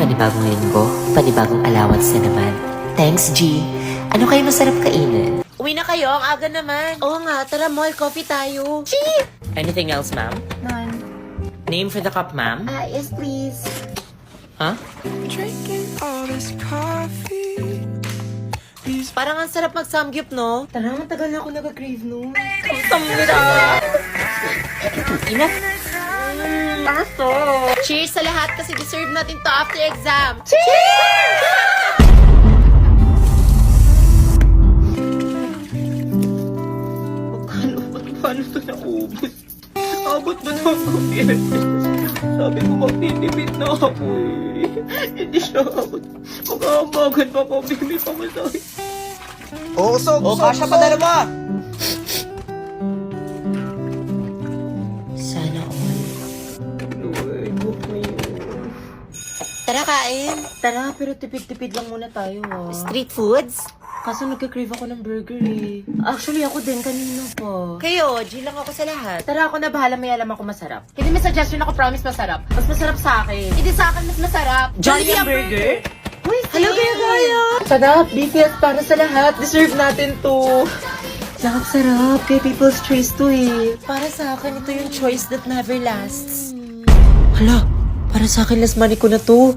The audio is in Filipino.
Panibagong linggo, panibagong allowance na naman. Thanks, G. Ano kayo masarap kainin? Uwi na kayo, ang aga naman. Oo nga, tara mall, coffee tayo. Chee! Anything else, ma'am? None. Name for the cup, ma'am? Yes, please. Huh? Drinking all this coffee. These Parang ang sarap mag-samgyup, no? Tara, matagal na ako nag-crave no. Enough. Aso. Cheers sa lahat kasi deserve natin to after exam. Paano ito naubos? Abot ba ito ang gobyerno? Sabi ko magtitipid na ako eh. Hindi siya abot. Magkakabagan pa ako, bigli pa masakit. usog, kasya pa dalawa. Sana all. Lord, book mo yun. Tara, kain. Tara, pero tipid-tipid lang muna tayo ah. Street foods? Kaso nagka-crave ako ng burger eh. Actually, ako din kanina pa. Kayo, G lang ako sa lahat. Tara, ako na bahala, may alam ako masarap. Hindi may suggestion ako, promise masarap. Mas masarap sa akin. Hindi sa akin mas masarap. Jollibee ang burger? Uy, Hello, Gaya! Sarap, BTS para sa lahat. Deserve natin to. Sarap-sarap. Kay People's Choice to eh. Para sa akin, ito yung choice that never lasts. Hala, para sa akin last money ko na to.